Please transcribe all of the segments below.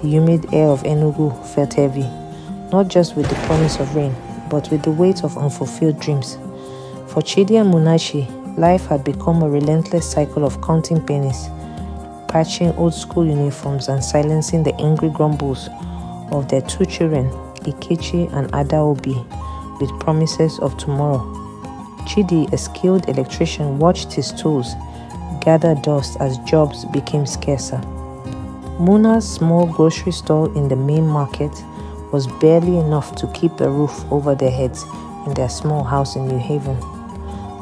The humid air of Enugu felt heavy, not just with the promise of rain, but with the weight of unfulfilled dreams. For Chidi and Munachi, life had become a relentless cycle of counting pennies, patching old school uniforms, and silencing the angry grumbles of their two children, Ikechi and Adaobi, with promises of tomorrow. Chidi, a skilled electrician, watched his tools gather dust as jobs became scarcer. Muna's small grocery store in the main market was barely enough to keep a roof over their heads in their small house in New Haven.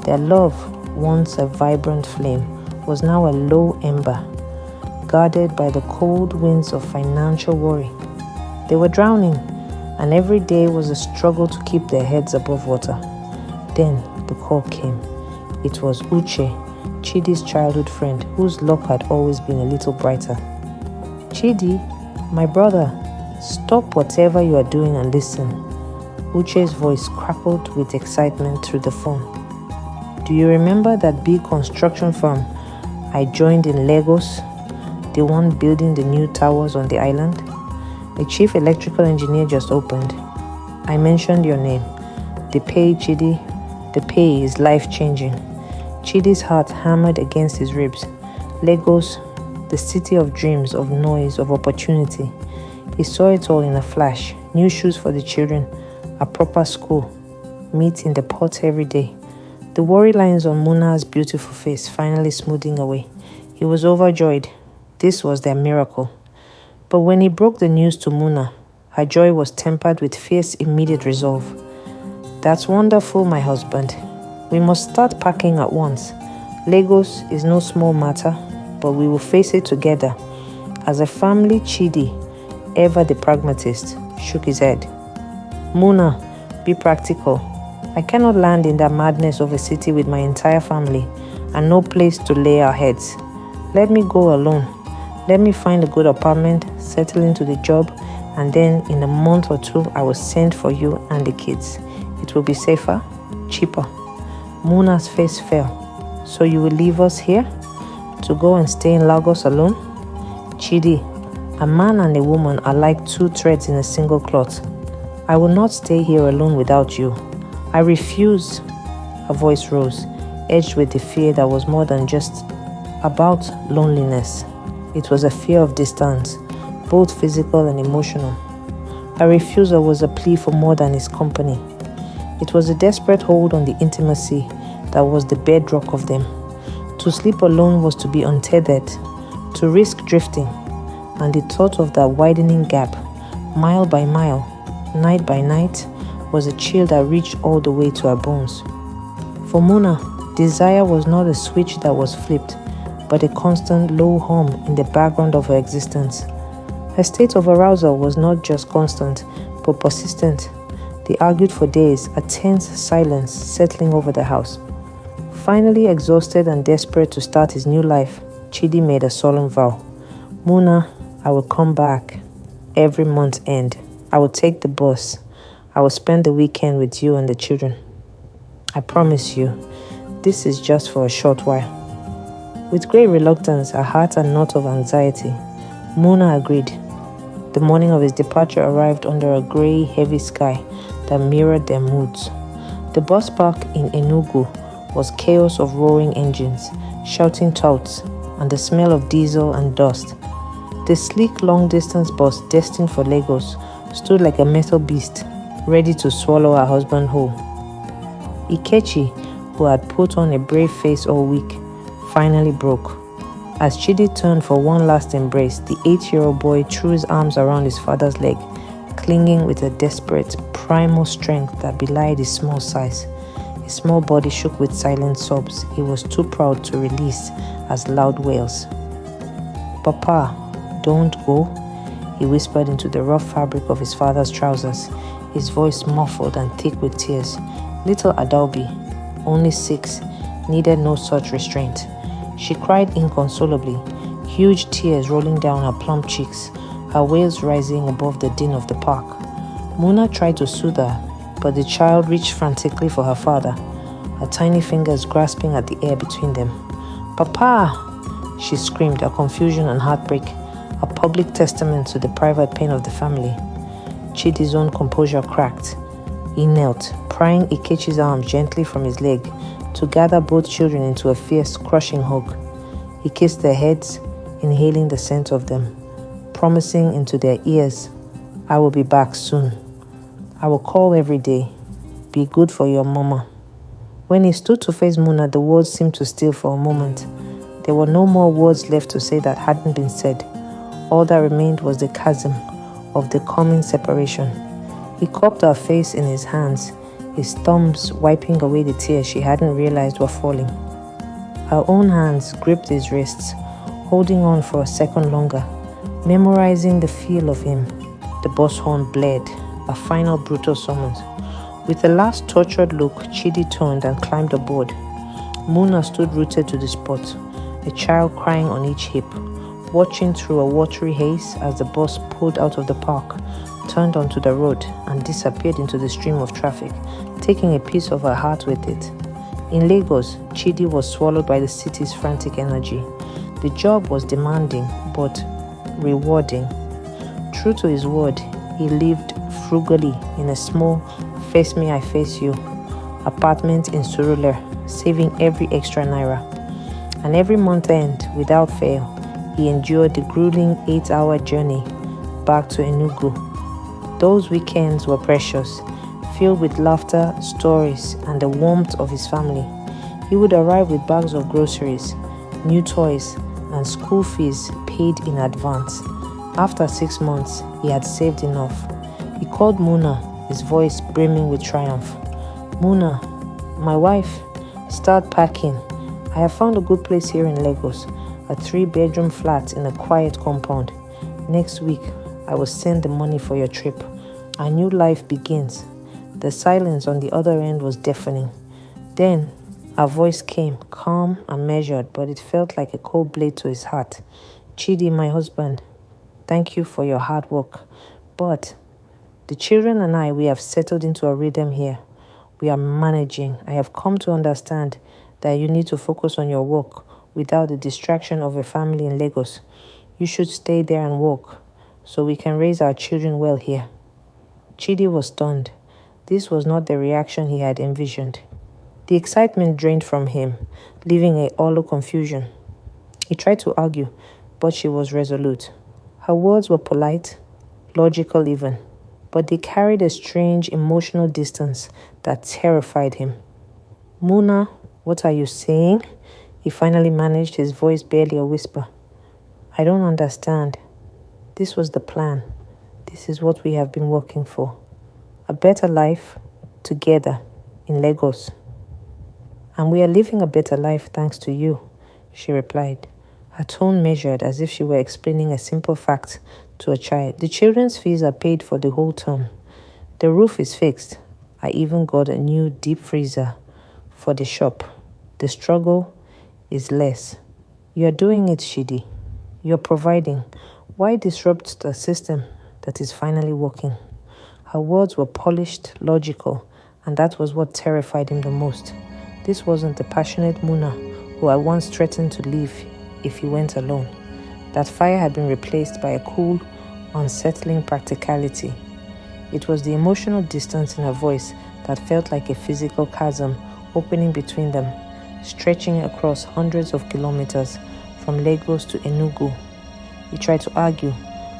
Their love, once a vibrant flame, was now a low ember, guarded by the cold winds of financial worry. They were drowning, and every day was a struggle to keep their heads above water. Then the call came. It was Uche, Chidi's childhood friend, whose luck had always been a little brighter. "Chidi, my brother, stop whatever you are doing and listen." Uche's voice crackled with excitement through the phone. "Do you remember that big construction firm I joined in Lagos? The one building the new towers on the island? A chief electrical engineer just opened. I mentioned your name. The pay, Chidi, the pay is life-changing." Chidi's heart hammered against his ribs. Lagos, the city of dreams, of noise, of opportunity. He saw it all in a flash. New shoes for the children, a proper school, meat in the pot every day. The worry lines on Muna's beautiful face finally smoothing away. He was overjoyed. This was their miracle. But when he broke the news to Muna, her joy was tempered with fierce, immediate resolve. "That's wonderful, my husband. We must start packing at once. Lagos is no small matter, but we will face it together." As a family, Chidi, ever the pragmatist, shook his head. "Muna, be practical. I cannot land in that madness of a city with my entire family and no place to lay our heads. Let me go alone. Let me find a good apartment, settle into the job, and then in a month or two, I will send for you and the kids. It will be safer, cheaper." Muna's face fell. "So you will leave us here? To go and stay in Lagos alone?" "Chidi, a man and a woman are like two threads in a single cloth. I will not stay here alone without you. I refuse." Her voice rose, edged with the fear that was more than just about loneliness. It was a fear of distance, both physical and emotional. Her refusal was a plea for more than his company. It was a desperate hold on the intimacy that was the bedrock of them. To sleep alone was to be untethered, to risk drifting, and the thought of that widening gap, mile by mile, night by night, was a chill that reached all the way to her bones. For Muna, desire was not a switch that was flipped, but a constant low hum in the background of her existence. Her state of arousal was not just constant, but persistent. They argued for days, a tense silence settling over the house. Finally exhausted and desperate to start his new life, Chidi made a solemn vow. "Muna, I will come back every month end. I will take the bus. I will spend the weekend with you and the children. I promise you, this is just for a short while." With great reluctance, a heart a knot of anxiety, Muna agreed. The morning of his departure arrived under a grey, heavy sky that mirrored their moods. The bus park in Enugu was chaos of roaring engines, shouting touts, and the smell of diesel and dust. The sleek long-distance bus destined for Lagos stood like a metal beast, ready to swallow her husband whole. Ikechi, who had put on a brave face all week, finally broke. As Chidi turned for one last embrace, the 8-year-old boy threw his arms around his father's leg, clinging with a desperate, primal strength that belied his small size. His small body shook with silent sobs he was too proud to release as loud wails. "Papa, don't go," he whispered into the rough fabric of his father's trousers, his voice muffled and thick with tears. Little Adaobi, only 6, needed no such restraint. She cried inconsolably, huge tears rolling down her plump cheeks, her wails rising above the din of the park. Muna tried to soothe her, but the child reached frantically for her father, her tiny fingers grasping at the air between them. "Papa!" she screamed, her confusion and heartbreak a public testament to the private pain of the family. Chidi's own composure cracked. He knelt, prying Ikechi's arm gently from his leg to gather both children into a fierce, crushing hug. He kissed their heads, inhaling the scent of them, promising into their ears, "I will be back soon. I will call every day. Be good for your mama." When he stood to face Muna, the words seemed to still for a moment. There were no more words left to say that hadn't been said. All that remained was the chasm of the coming separation. He cupped her face in his hands, his thumbs wiping away the tears she hadn't realized were falling. Her own hands gripped his wrists, holding on for a second longer, memorizing the feel of him. The bus horn blared, a final brutal summons. With a last tortured look, Chidi turned and climbed aboard. Muna stood rooted to the spot, a child crying on each hip, watching through a watery haze as the bus pulled out of the park, turned onto the road, and disappeared into the stream of traffic, taking a piece of her heart with it. In Lagos, Chidi was swallowed by the city's frantic energy. The job was demanding, but rewarding. True to his word, he lived frugally in a small "face me, I face you" apartment in Surulere, saving every extra naira. And every month end, without fail, he endured the grueling 8-hour journey back to Enugu. Those weekends were precious, filled with laughter, stories, and the warmth of his family. He would arrive with bags of groceries, new toys, and school fees paid in advance. After 6 months, he had saved enough. He called Muna, his voice brimming with triumph. "Muna, my wife, start packing. I have found a good place here in Lagos, a 3-bedroom flat in a quiet compound. Next week, I will send the money for your trip. Our new life begins." The silence on the other end was deafening. Then, her voice came, calm and measured, but it felt like a cold blade to his heart. "Chidi, my husband, thank you for your hard work. But the children and I, we have settled into a rhythm here. We are managing. I have come to understand that you need to focus on your work without the distraction of a family in Lagos. You should stay there and work so we can raise our children well here." Chidi was stunned. This was not the reaction he had envisioned. The excitement drained from him, leaving a hollow confusion. He tried to argue, but she was resolute. Her words were polite, logical even, but they carried a strange emotional distance that terrified him. "Muna, what are you saying?" He finally managed, his voice barely a whisper. "I don't understand. This was the plan. This is what we have been working for. A better life, together, in Lagos. And we are living a better life thanks to you," she replied, her tone measured as if she were explaining a simple fact to a child. "The children's fees are paid for the whole term. The roof is fixed. I even got a new deep freezer for the shop. The struggle is less. You're doing it, Shidi. You're providing. Why disrupt the system that is finally working?" Her words were polished, logical, and that was what terrified him the most. This wasn't the passionate Muna who had once threatened to leave if he went alone. That fire had been replaced by a cool, unsettling practicality. It was the emotional distance in her voice that felt like a physical chasm opening between them, stretching across hundreds of kilometers from Lagos to Enugu. He tried to argue,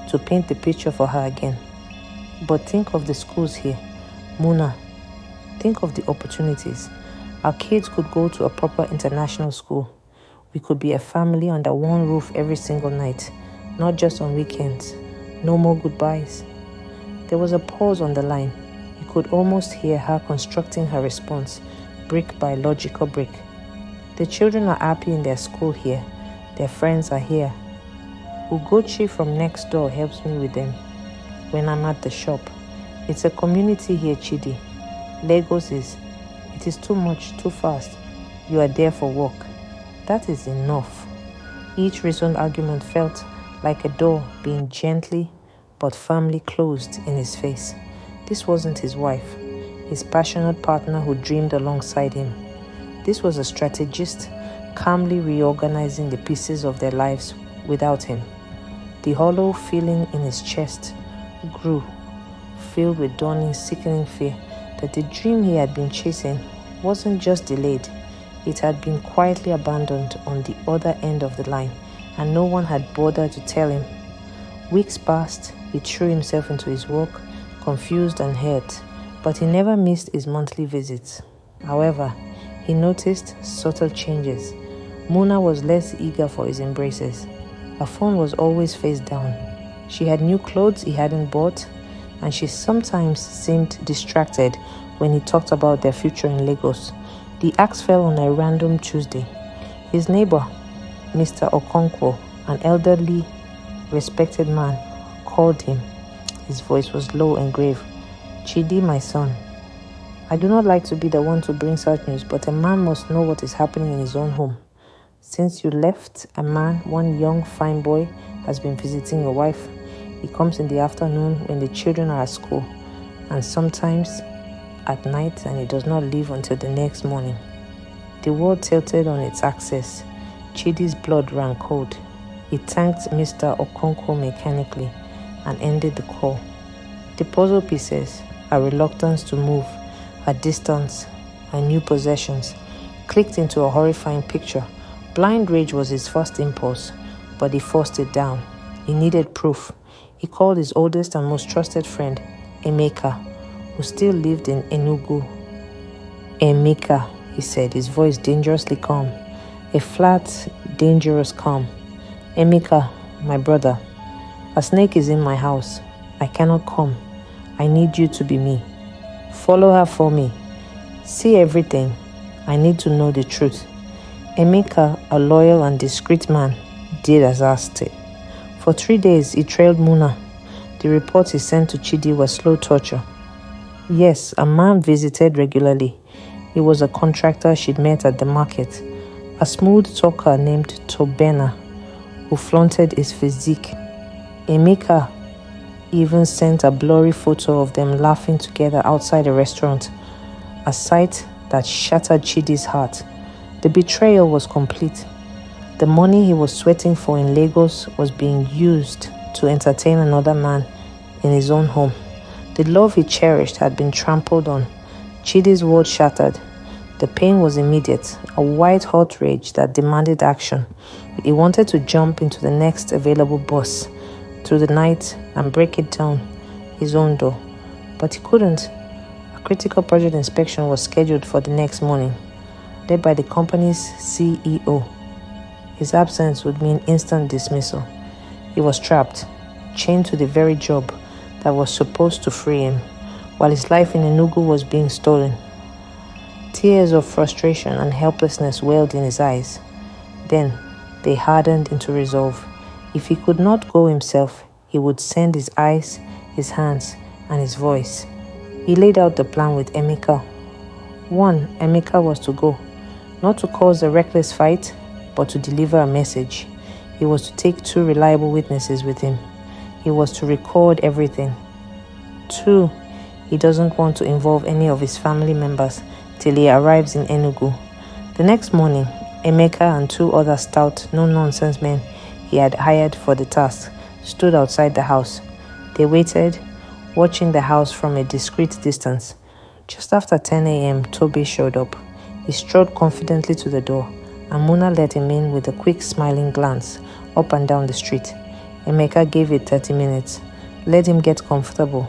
to paint the picture for her again. "But think of the schools here. Muna, think of the opportunities. Our kids could go to a proper international school. We could be a family under one roof every single night, not just on weekends. No more goodbyes." There was a pause on the line. He could almost hear her constructing her response, brick by logical brick. "The children are happy in their school here. Their friends are here. Ugochi from next door helps me with them when I'm at the shop. It's a community here, Chidi. Lagos is. It is too much, too fast. You are there for work. That is enough." Each reasoned argument felt like a door being gently but firmly closed in his face. This wasn't his wife, his passionate partner who dreamed alongside him. This was a strategist calmly reorganizing the pieces of their lives without him. The hollow feeling in his chest grew, filled with dawning, sickening fear that the dream he had been chasing wasn't just delayed, it had been quietly abandoned on the other end of the line, and no one had bothered to tell him. Weeks passed, he threw himself into his work, confused and hurt, but he never missed his monthly visits. However, he noticed subtle changes. Muna was less eager for his embraces. Her phone was always face down. She had new clothes he hadn't bought, and she sometimes seemed distracted when he talked about their future in Lagos. The axe fell on a random Tuesday. His neighbor, Mr. Okonkwo, an elderly, respected man, called him. His voice was low and grave. "Chidi, my son, I do not like to be the one to bring such news, but a man must know what is happening in his own home. Since you left, one young fine boy, has been visiting your wife. He comes in the afternoon when the children are at school, and sometimes at night, and he does not leave until the next morning." The world tilted on its axis. Chidi's blood ran cold. He thanked Mr. Okonkwo mechanically and ended the call. The puzzle pieces, her reluctance to move, her distance, her new possessions, clicked into a horrifying picture. Blind rage was his first impulse, but he forced it down. He needed proof. He called his oldest and most trusted friend, Emeka, who still lived in Enugu. "Emeka," he said, his voice dangerously calm, a flat, dangerous calm. "Emeka, my brother, a snake is in my house. I cannot come. I need you to be me. Follow her for me. See everything. I need to know the truth." Emeka, a loyal and discreet man, did as asked. For 3 days, he trailed Muna. The reports he sent to Chidi were slow torture. Yes, a man visited regularly. He was a contractor she'd met at the market, a smooth talker named Tobena, who flaunted his physique. Emeka even sent a blurry photo of them laughing together outside a restaurant, a sight that shattered Chidi's heart. The betrayal was complete. The money he was sweating for in Lagos was being used to entertain another man in his own home. The love he cherished had been trampled on. Chidi's world shattered. The pain was immediate, a white-hot rage that demanded action. He wanted to jump into the next available bus through the night and break it down his own door. But he couldn't. A critical project inspection was scheduled for the next morning, led by the company's CEO. His absence would mean instant dismissal. He was trapped, chained to the very job that was supposed to free him, while his life in Enugu was being stolen. Tears of frustration and helplessness welled in his eyes. Then they hardened into resolve. If he could not go himself, he would send his eyes, his hands, and his voice. He laid out the plan with Emeka. 1. Emeka was to go, not to cause a reckless fight, but to deliver a message. He was to take 2 reliable witnesses with him. He was to record everything. 2. He doesn't want to involve any of his family members till he arrives in Enugu. The next morning, Emeka and 2 other stout, no-nonsense men he had hired for the task stood outside the house. They waited, watching the house from a discreet distance. Just after 10 a.m., Toby showed up. He strode confidently to the door, and Muna let him in with a quick smiling glance up and down the street. Emeka gave it 30 minutes. Let him get comfortable.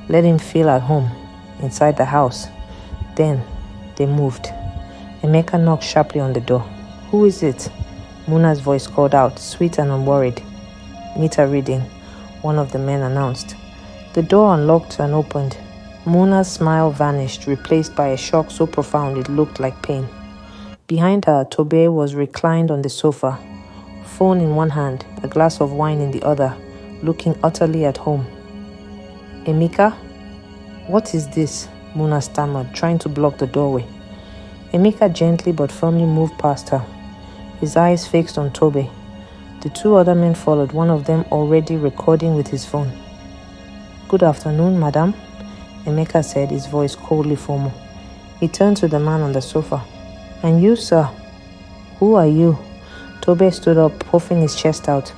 Let him feel at home inside the house. Then they moved. Emeka knocked sharply on the door. "Who is it?" Muna's voice called out, sweet and unworried. "Meter reading," one of the men announced. The door unlocked and opened. Muna's smile vanished, replaced by a shock so profound it looked like pain. Behind her, Tobe was reclined on the sofa, phone in one hand, a glass of wine in the other, looking utterly at home. "Emeka? What is this?" Muna stammered, trying to block the doorway. Emeka gently but firmly moved past her, his eyes fixed on Tobe. The 2 other men followed, one of them already recording with his phone. "Good afternoon, madam," Emeka said, his voice coldly formal. He turned to the man on the sofa. "And you, sir? Who are you?" Tobe stood up, puffing his chest out,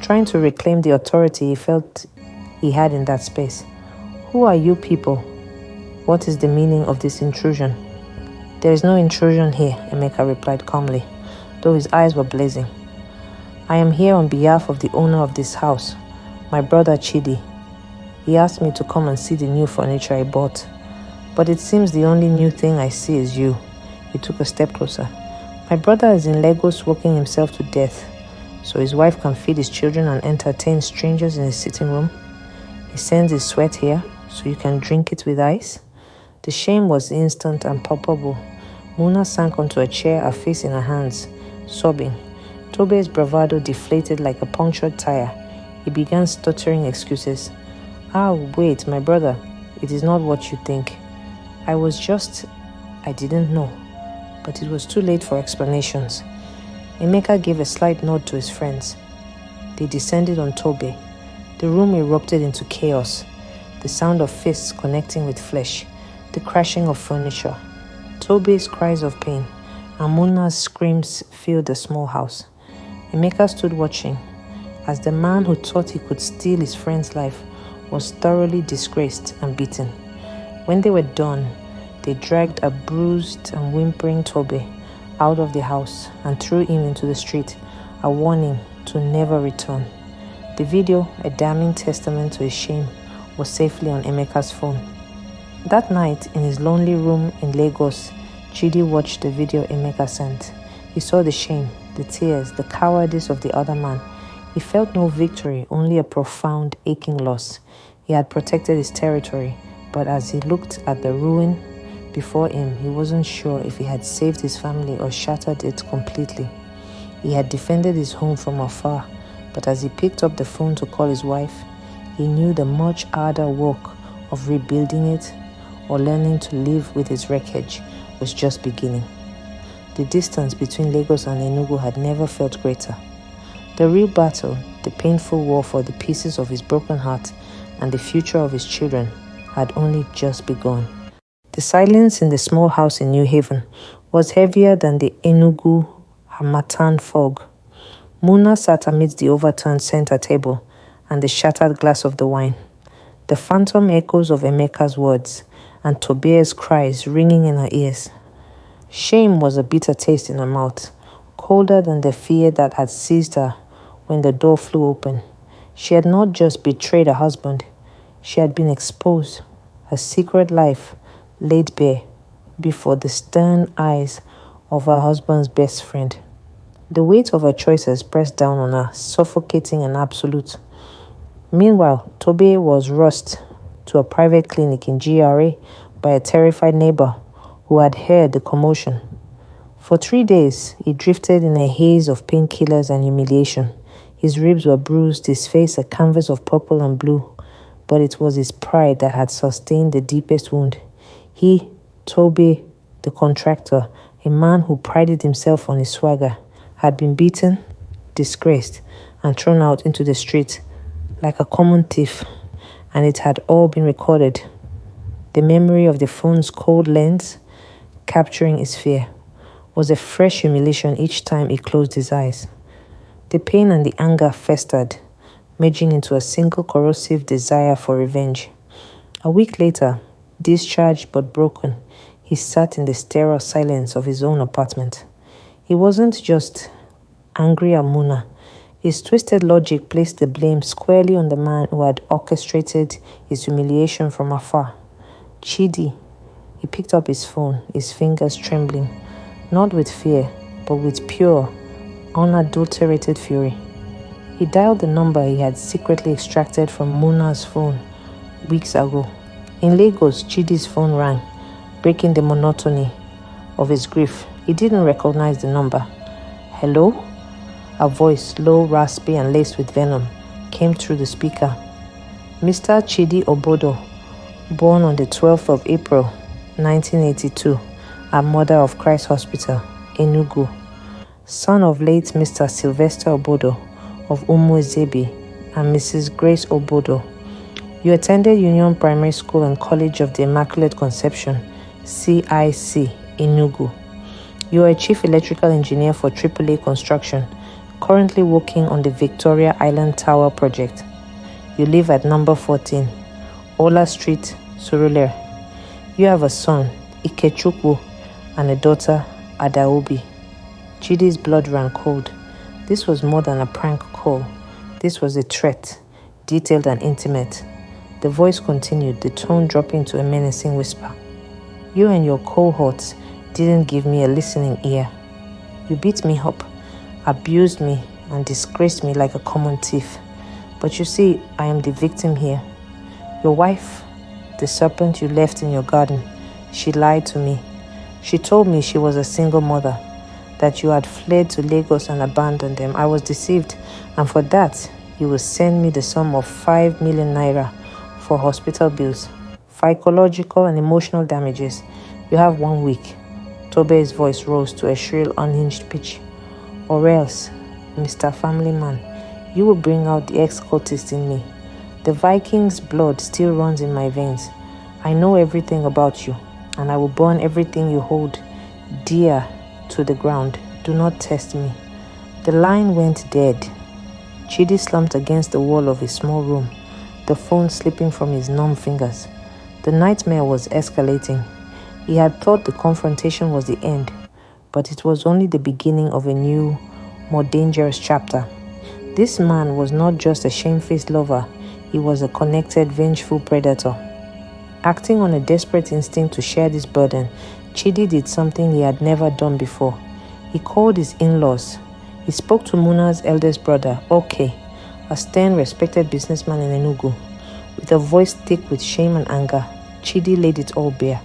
trying to reclaim the authority he felt he had in that space. "Who are you people? What is the meaning of this intrusion?" "There is no intrusion here," Emeka replied calmly, though his eyes were blazing. "I am here on behalf of the owner of this house, my brother Chidi. He asked me to come and see the new furniture I bought. But it seems the only new thing I see is you." He took a step closer. "My brother is in Lagos working himself to death, so his wife can feed his children and entertain strangers in his sitting room. He sends his sweat here, so you can drink it with ice." The shame was instant and palpable. Muna sank onto a chair, her face in her hands, sobbing. Tobe's bravado deflated like a punctured tire. He began stuttering excuses. Wait, my brother. It is not what you think. I didn't know." But it was too late for explanations. Emeka gave a slight nod to his friends. They descended on Tobe. The room erupted into chaos. The sound of fists connecting with flesh, the crashing of furniture, Tobe's cries of pain, and Muna's screams filled the small house. Emeka stood watching as the man who thought he could steal his friend's life was thoroughly disgraced and beaten. When they were done, they dragged a bruised and whimpering Tobe out of the house and threw him into the street, a warning to never return. The video, a damning testament to his shame, was safely on Emeka's phone. That night, in his lonely room in Lagos, Chidi watched the video Emeka sent. He saw the shame, the tears, the cowardice of the other man. He felt no victory, only a profound, aching loss. He had protected his territory, but as he looked at the ruin before him, he wasn't sure if he had saved his family or shattered it completely. He had defended his home from afar, but as he picked up the phone to call his wife, he knew the much harder work of rebuilding it or learning to live with its wreckage was just beginning. The distance between Lagos and Enugu had never felt greater. The real battle, the painful war for the pieces of his broken heart and the future of his children, had only just begun. The silence in the small house in New Haven was heavier than the Enugu Harmattan fog. Muna sat amidst the overturned center table and the shattered glass of the wine, the phantom echoes of Emeka's words and Tobia's cries ringing in her ears. Shame was a bitter taste in her mouth, colder than the fear that had seized her when the door flew open. She had not just betrayed her husband, she had been exposed, her secret life laid bare before the stern eyes of her husband's best friend. The weight of her choices pressed down on her, suffocating and absolute. Meanwhile, Tobe was rushed to a private clinic in GRA by a terrified neighbor who had heard the commotion. For 3 days, he drifted in a haze of painkillers and humiliation. His ribs were bruised, his face a canvas of purple and blue, but it was his pride that had sustained the deepest wound. He, Tobe, the contractor, a man who prided himself on his swagger, had been beaten, disgraced, and thrown out into the street like a common thief, and it had all been recorded. The memory of the phone's cold lens, capturing his fear, was a fresh humiliation each time he closed his eyes. The pain and the anger festered, merging into a single corrosive desire for revenge. A week later, discharged but broken, he sat in the sterile silence of his own apartment. He wasn't just angry at Muna. His twisted logic placed the blame squarely on the man who had orchestrated his humiliation from afar. Chidi. He picked up his phone, his fingers trembling, not with fear, but with pure, unadulterated fury. He dialed the number he had secretly extracted from Muna's phone weeks ago. In Lagos, Chidi's phone rang, breaking the monotony of his grief. He didn't recognize the number. "Hello?" A voice, low, raspy, and laced with venom, came through the speaker. "Mr. Chidi Obodo, born on the 12th of April, 1982, at Mother of Christ Hospital, Enugu. Son of late Mr. Sylvester Obodo of Umuezebi and Mrs. Grace Obodo. You attended Union Primary School and College of the Immaculate Conception, CIC, Enugu. You are a chief electrical engineer for AAA Construction, currently working on the Victoria Island Tower project. You live at number 14, Ola Street, Surulere. You have a son, Ikechukwu, and a daughter, Adaobi. Chidi's blood ran cold. This was more than a prank call. This was a threat, detailed and intimate. The voice continued, the tone dropping to a menacing whisper. You and your cohorts didn't give me a listening ear. You beat me up, abused me, and disgraced me like a common thief. But you see, I am the victim here. Your wife, the serpent you left in your garden, she lied to me. She told me she was a single mother, that you had fled to Lagos and abandoned them. I was deceived, and for that, you will send me the sum of 5 million naira for hospital bills, psychological and emotional damages. You have 1 week. Tobe's voice rose to a shrill, unhinged pitch. Or else, Mr. Family Man, you will bring out the ex-cultist in me. The Viking's blood still runs in my veins. I know everything about you, and I will burn everything you hold dear to the ground. Do not test me. The line went dead. Chidi slumped against the wall of his small room, the phone slipping from his numb fingers. The nightmare was escalating. He had thought the confrontation was the end, but it was only the beginning of a new, more dangerous chapter. This man was not just a shamefaced lover, he was a connected, vengeful predator. Acting on a desperate instinct to share this burden, Chidi did something he had never done before. He called his in-laws. He spoke to Muna's eldest brother, OK, a stern, respected businessman in Enugu. With a voice thick with shame and anger, Chidi laid it all bare.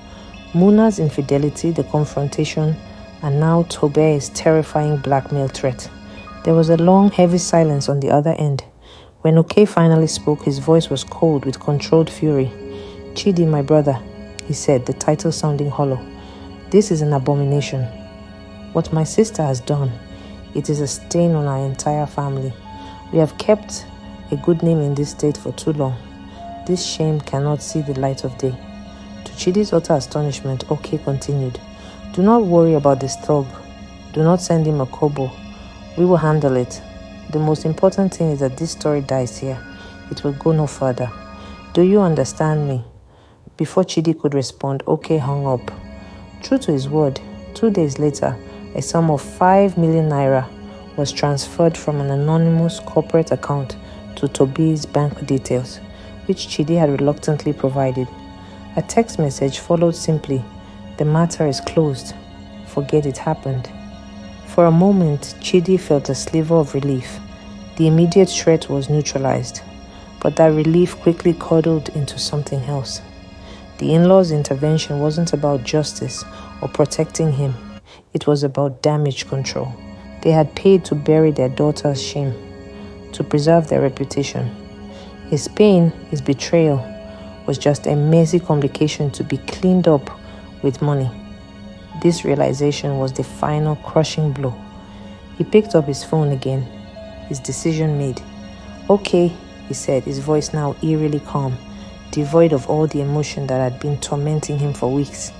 Muna's infidelity, the confrontation, and now Tobe's terrifying blackmail threat. There was a long, heavy silence on the other end. When OK finally spoke, his voice was cold with controlled fury. Chidi, my brother, he said, the title sounding hollow. This is an abomination. What my sister has done, it is a stain on our entire family. We have kept a good name in this state for too long. This shame cannot see the light of day. To Chidi's utter astonishment, OK continued. Do not worry about this thug. Do not send him a kobo. We will handle it. The most important thing is that this story dies here. It will go no further. Do you understand me? Before Chidi could respond, OK hung up. True to his word, 2 days later, a sum of 5 million naira was transferred from an anonymous corporate account to Toby's bank details, which Chidi had reluctantly provided. A text message followed simply, "The matter is closed. Forget it happened." For a moment, Chidi felt a sliver of relief. The immediate threat was neutralized, but that relief quickly curdled into something else. The in-laws' intervention wasn't about justice or protecting him. It was about damage control. They had paid to bury their daughter's shame, to preserve their reputation. His pain, his betrayal, was just a messy complication to be cleaned up with money. This realization was the final crushing blow. He picked up his phone again, his decision made. "Okay," he said, his voice now eerily calm, devoid of all the emotion that had been tormenting him for weeks.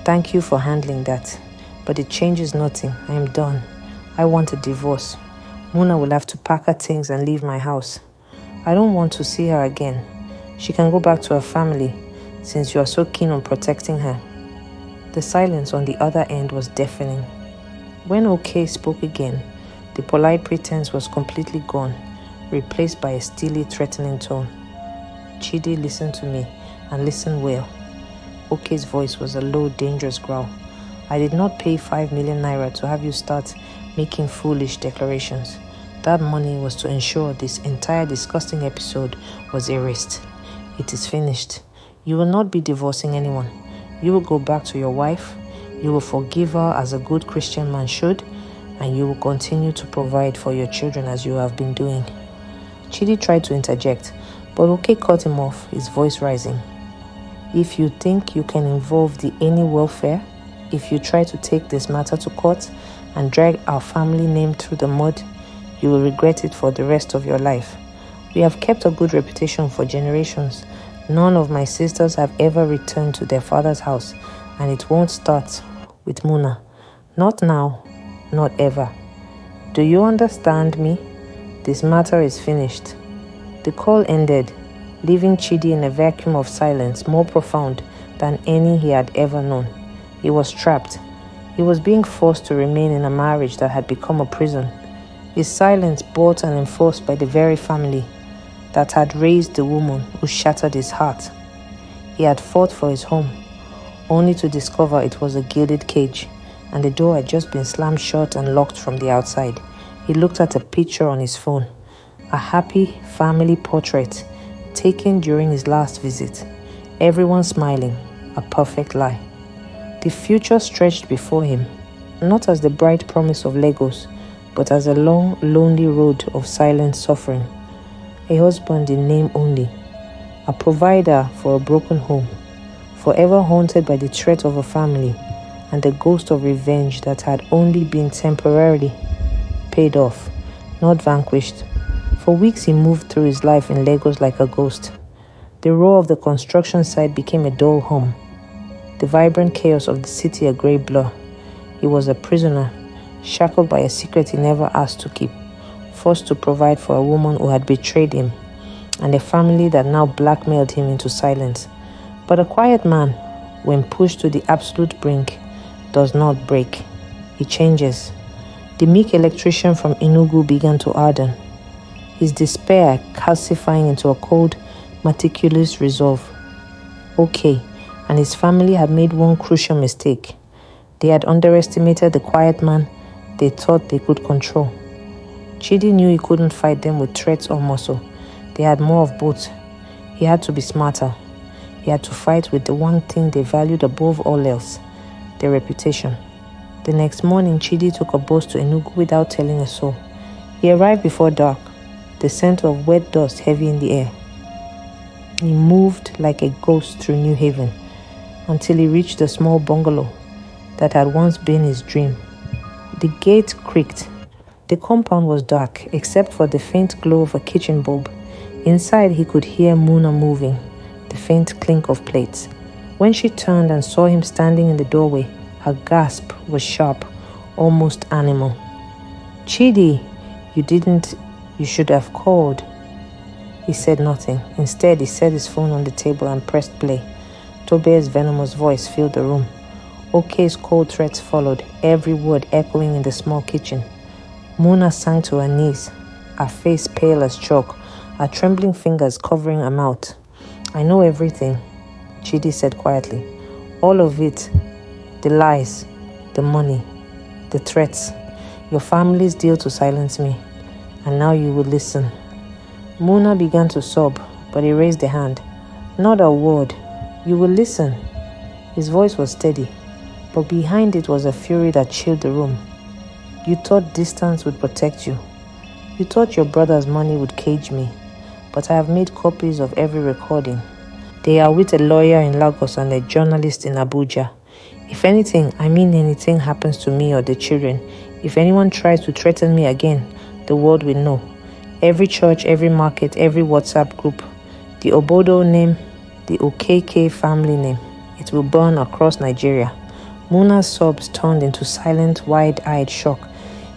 "Thank you for handling that, but it changes nothing. I am done. I want a divorce. Muna will have to pack her things and leave my house. I don't want to see her again. She can go back to her family, since you are so keen on protecting her." The silence on the other end was deafening. When OK spoke again, the polite pretense was completely gone, replaced by a steely, threatening tone. "Chidi, listen to me, and listen well." Ok's voice was a low, dangerous growl. "I did not pay 5 million naira to have you start making foolish declarations. That money was to ensure this entire disgusting episode was erased. It is finished. You will not be divorcing anyone. You will go back to your wife. You will forgive her as a good Christian man should, and you will continue to provide for your children as you have been doing." Chidi tried to interject, but OK cut him off, his voice rising. "If you think you can involve the any welfare, if you try to take this matter to court and drag our family name through the mud, you will regret it for the rest of your life. We have kept a good reputation for generations. None of my sisters have ever returned to their father's house, and it won't start with Muna. Not now, not ever. Do you understand me? This matter is finished." The call ended, leaving Chidi in a vacuum of silence more profound than any he had ever known. He was trapped. He was being forced to remain in a marriage that had become a prison. His silence bought and enforced by the very family that had raised the woman who shattered his heart. He had fought for his home, only to discover it was a gilded cage, and the door had just been slammed shut and locked from the outside. He looked at a picture on his phone, a happy family portrait taken during his last visit. Everyone smiling, a perfect lie. The future stretched before him, not as the bright promise of Lagos, but as a long, lonely road of silent suffering. A husband in name only, a provider for a broken home, forever haunted by the threat of a family and the ghost of revenge that had only been temporarily paid off, not vanquished. For weeks he moved through his life in Lagos like a ghost. The roar of the construction site became a dull hum, the vibrant chaos of the city a grey blur. He was a prisoner, shackled by a secret he never asked to keep, forced to provide for a woman who had betrayed him, and a family that now blackmailed him into silence. But a quiet man, when pushed to the absolute brink, does not break. He changes. The meek electrician from Enugu began to harden, his despair calcifying into a cold, meticulous resolve. Okay, and his family had made one crucial mistake. They had underestimated the quiet man they thought they could control. Chidi knew he couldn't fight them with threats or muscle. They had more of both. He had to be smarter. He had to fight with the one thing they valued above all else, their reputation. The next morning, Chidi took a bus to Enugu without telling a soul. He arrived before dark, the scent of wet dust heavy in the air. He moved like a ghost through New Haven until he reached the small bungalow that had once been his dream. The gate creaked. The compound was dark except for the faint glow of a kitchen bulb. Inside he could hear Muna moving, the faint clink of plates. When she turned and saw him standing in the doorway, her gasp was sharp, almost animal. "Chidi, you should have called." He said nothing. Instead, he set his phone on the table and pressed play. Tobe's venomous voice filled the room. Okay's cold threats followed, every word echoing in the small kitchen. Muna sank to her knees, her face pale as chalk, her trembling fingers covering her mouth. "I know everything," Chidi said quietly. "All of it. The lies, the money, the threats, your family's deal to silence me. And now you will listen." Muna began to sob, but he raised a hand. "Not a word. You will listen." His voice was steady, but behind it was a fury that chilled the room. "You thought distance would protect you. You thought your brother's money would cage me. But I have made copies of every recording. They are with a lawyer in Lagos and a journalist in Abuja. If anything, I mean anything happens to me or the children, if anyone tries to threaten me again, the world will know. Every church, every market, every WhatsApp group, the Obodo name, the Okeke family name, it will burn across Nigeria." Muna's sobs turned into silent, wide-eyed shock.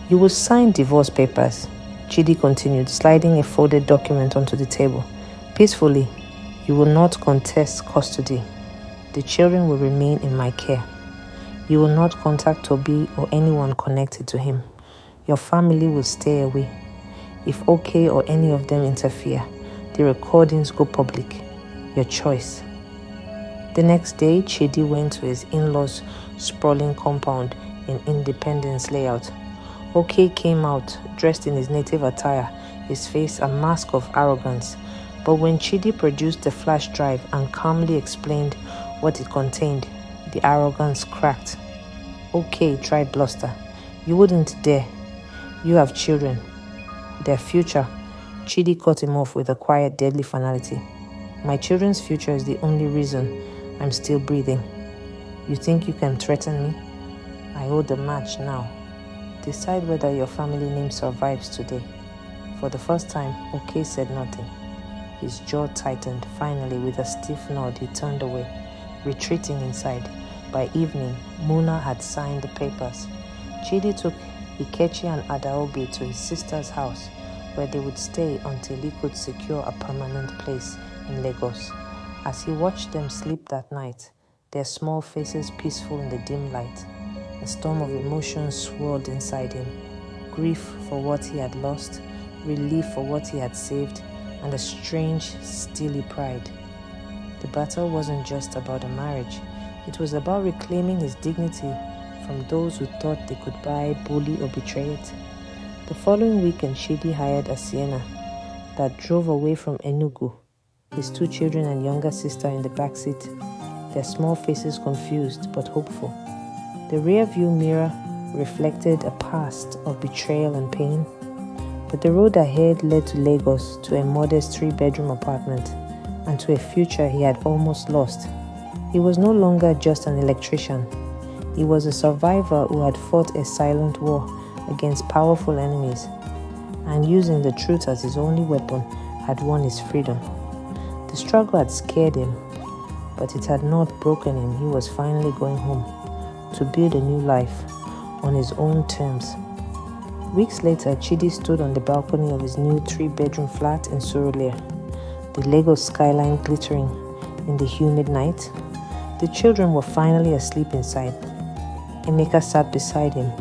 "You will sign divorce papers," Chidi continued, sliding a folded document onto the table. "Peacefully, you will not contest custody. The children will remain in my care. You will not contact Toby or anyone connected to him. Your family will stay away. If Okay or any of them interfere, the recordings go public. Your choice." The next day, Chidi went to his in-laws' sprawling compound in Independence Layout. Okay came out, dressed in his native attire, his face a mask of arrogance. But when Chidi produced the flash drive and calmly explained what it contained, the arrogance cracked. Okay tried bluster. "You wouldn't dare. You have children. Their future." Chidi cut him off with a quiet, deadly finality. "My children's future is the only reason I'm still breathing. You think you can threaten me? I hold the match now. Decide whether your family name survives today." For the first time, Okay said nothing. His jaw tightened. Finally, with a stiff nod, he turned away, retreating inside. By evening, Muna had signed the papers. Chidi took Ikechi and Adaobi to his sister's house, where they would stay until he could secure a permanent place in Lagos. As he watched them sleep that night, their small faces peaceful in the dim light, a storm of emotions swirled inside him. Grief for what he had lost, relief for what he had saved, and a strange, steely pride. The battle wasn't just about a marriage. It was about reclaiming his dignity from those who thought they could buy, bully, or betray it. The following weekend, Shidi hired a Sienna that drove away from Enugu, his 2 children and younger sister in the backseat, their small faces confused but hopeful. The rear-view mirror reflected a past of betrayal and pain, but the road ahead led to Lagos, to a modest 3-bedroom apartment, and to a future he had almost lost. He was no longer just an electrician. He was a survivor who had fought a silent war against powerful enemies, and using the truth as his only weapon, had won his freedom. The struggle had scared him, but it had not broken him. He was finally going home to build a new life on his own terms. Weeks later, Chidi stood on the balcony of his new 3-bedroom flat in Surulere, the Lagos skyline glittering in the humid night. The children were finally asleep inside. Emeka sat beside him,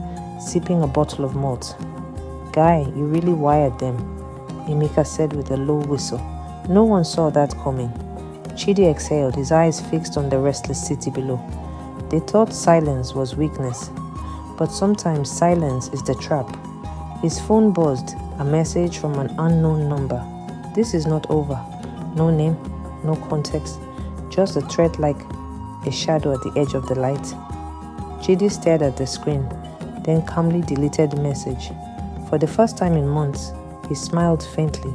sipping a bottle of malt. "Guy, you really wired them," Emeka said with a low whistle. No one saw that coming. Chidi exhaled, his eyes fixed on the restless city below. They thought silence was weakness, but sometimes silence is the trap. His phone buzzed, a message from an unknown number. "This is not over." No name, no context, just a threat like a shadow at the edge of the light. Chidi stared at the screen, then calmly deleted the message. For the first time in months, he smiled faintly,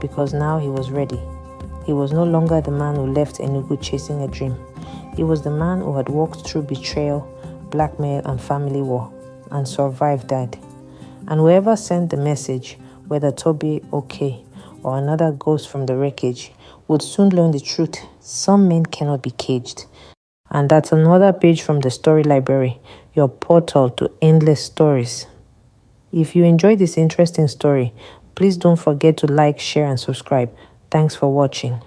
because now he was ready. He was no longer the man who left Enugu chasing a dream. He was the man who had walked through betrayal, blackmail, and family war, and survived that. And whoever sent the message, whether Toby, OK, or another ghost from the wreckage, would soon learn the truth. Some men cannot be caged. And that's another page from the Story Library, your portal to endless stories. If you enjoyed this interesting story, please don't forget to like, share, and subscribe. Thanks for watching.